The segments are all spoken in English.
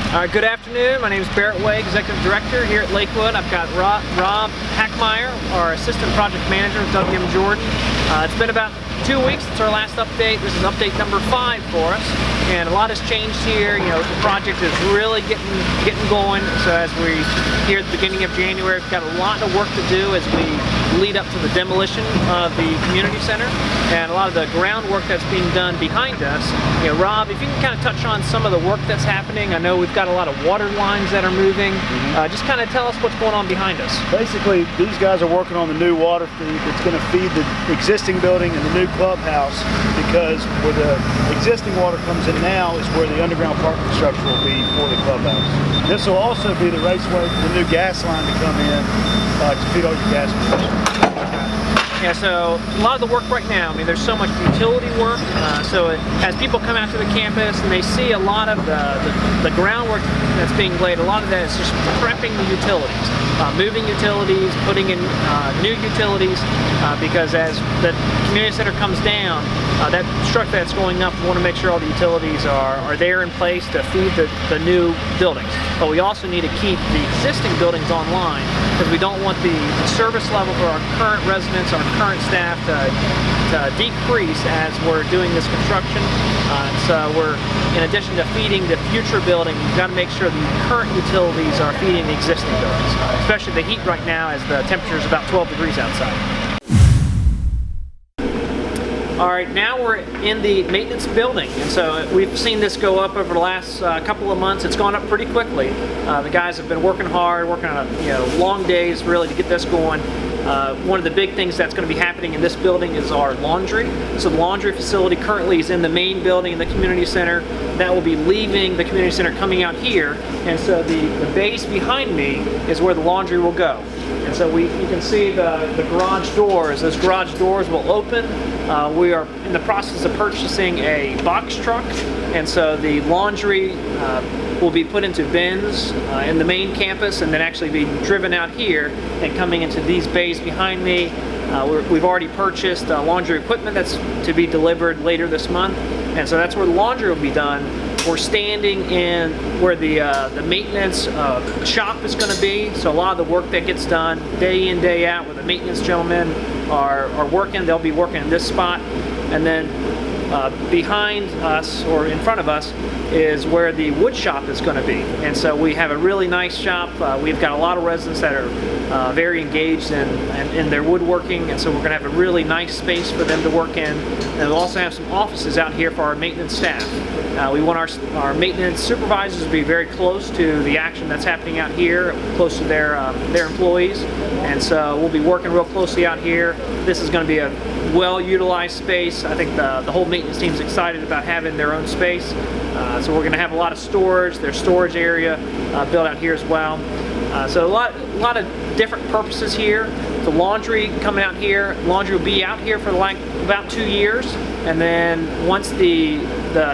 Good afternoon. My name is Barrett Way, Executive Director here at Lakewood. I've got Rob Hackmeyer, our Assistant Project Manager with WM Jordan. It's been about 2 weeks since our last update. This is update number 5 for us, and a lot has changed here. You know, the project is really getting going. So as we here at the beginning of January, we've got a lot of work to do as we lead up to the demolition of the community center, and a lot of the groundwork that's being done behind us. You know, Rob, if you can kind of touch on some of the work that's happening. I know we've got a lot of water lines that are moving. Just kind of tell us what's going on behind us. Basically, these guys are working on the new water feed that's going to feed the existing building and the new clubhouse, because where the existing water comes in now is where the underground parking structure will be for the clubhouse. This will also be the raceway for the new gas line to come in to feed all your gas stations. Yeah, so a lot of the work right now, I mean, there's so much utility work, so as people come out to the campus and they see a lot of the groundwork that's being laid, a lot of that is just prepping the utilities, moving utilities, putting in new utilities, because as the community center comes down, that structure that's going up, we want to make sure all the utilities are there in place to feed the new buildings. But we also need to keep the existing buildings online, because we don't want the service level for our current residents, our current staff to decrease as we're doing this construction. So we're, in addition to feeding the future building, we've got to make sure the current utilities are feeding the existing buildings, especially the heat right now as the temperature is about 12 degrees outside. All right, now we're in the maintenance building, and so we've seen this go up over the last couple of months. It's gone up pretty quickly. The guys have been working hard, working on long days really to get this going. One of the big things that's going to be happening in this building is our laundry. So the laundry facility currently is in the main building in the community center. That will be leaving the community center, coming out here, and so the base behind me is where the laundry will go. And so you can see the garage doors. Those garage doors will open. We are in the process of purchasing a box truck, and so the laundry will be put into bins in the main campus and then actually be driven out here and coming into these bays behind me. We've already purchased laundry equipment that's to be delivered later this month, and so that's where the laundry will be done. We're standing in where the maintenance shop is going to be, so a lot of the work that gets done day in, day out, where the maintenance gentlemen are working, they'll be working in this spot. And then behind us, or in front of us, is where the wood shop is going to be. And so we have a really nice shop. We've got a lot of residents that are very engaged in their woodworking, and so we're going to have a really nice space for them to work in. And we'll also have some offices out here for our maintenance staff. We want our maintenance supervisors to be very close to the action that's happening out here, close to their employees, and so we'll be working real closely out here. This is going to be a well-utilized space. I think the whole maintenance team's excited about having their own space. So we're going to have a lot of storage. There's storage area built out here as well. So a lot of different purposes here. The laundry coming out here. Laundry will be out here for like about 2 years, and then once the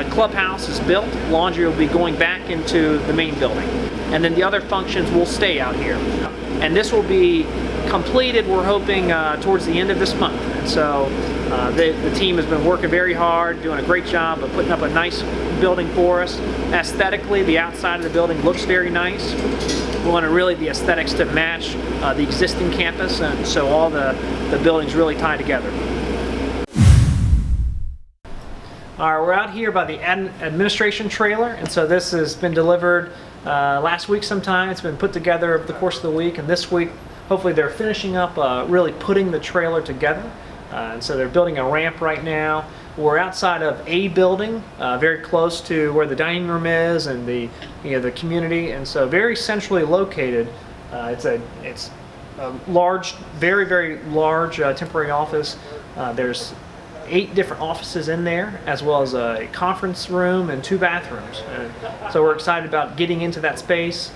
clubhouse is built, laundry will be going back into the main building, and then the other functions will stay out here. And this will be completed, we're hoping, towards the end of this month. And so the team has been working very hard, doing a great job of putting up a nice building for us. Aesthetically, the outside of the building looks very nice. We want the aesthetics to match the existing campus, and so all the buildings really tie together. All right, we're out here by the administration trailer, and so this has been delivered last week sometime. It's been put together over the course of the week, and this week hopefully they're finishing up really putting the trailer together. And so they're building a ramp right now. We're outside of a building, very close to where the dining room is and the community, and so very centrally located. It's a large, very large temporary office. There's 8 different offices in there, as well as a conference room and 2 bathrooms. So we're excited about getting into that space.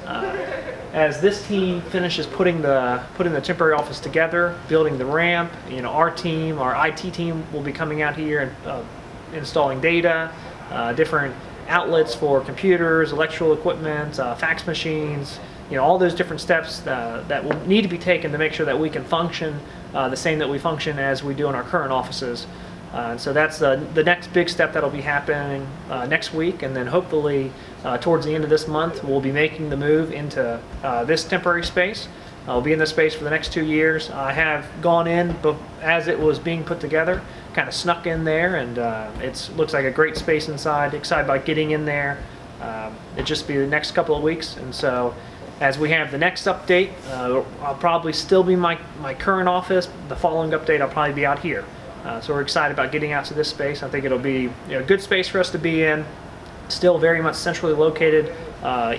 As this team finishes putting the temporary office together, building the ramp, our team, our IT team, will be coming out here and installing data, different outlets for computers, electrical equipment, fax machines, all those different steps that will need to be taken to make sure that we can function the same that we function as we do in our current offices. And so that's the next big step that'll be happening next week, and then hopefully towards the end of this month we'll be making the move into this temporary space. I'll be in this space for the next 2 years. I have gone in as it was being put together, kind of snuck in there, and it looks like a great space inside. Excited about getting in there. It'll just be the next couple of weeks, and so as we have the next update, I'll probably still be my current office. The following update, I'll probably be out here. So we're excited about getting out to this space. I think it'll be a good space for us to be in. Still very much centrally located,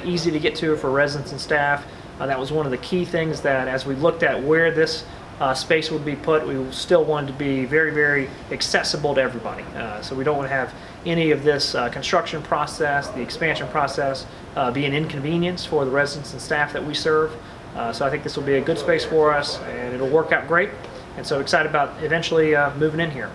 easy to get to for residents and staff. That was one of the key things that as we looked at where this space would be put, we still wanted to be very, very accessible to everybody. So we don't want to have any of this construction process, the expansion process, be an inconvenience for the residents and staff that we serve. So I think this will be a good space for us, and it'll work out great. And so excited about eventually moving in here.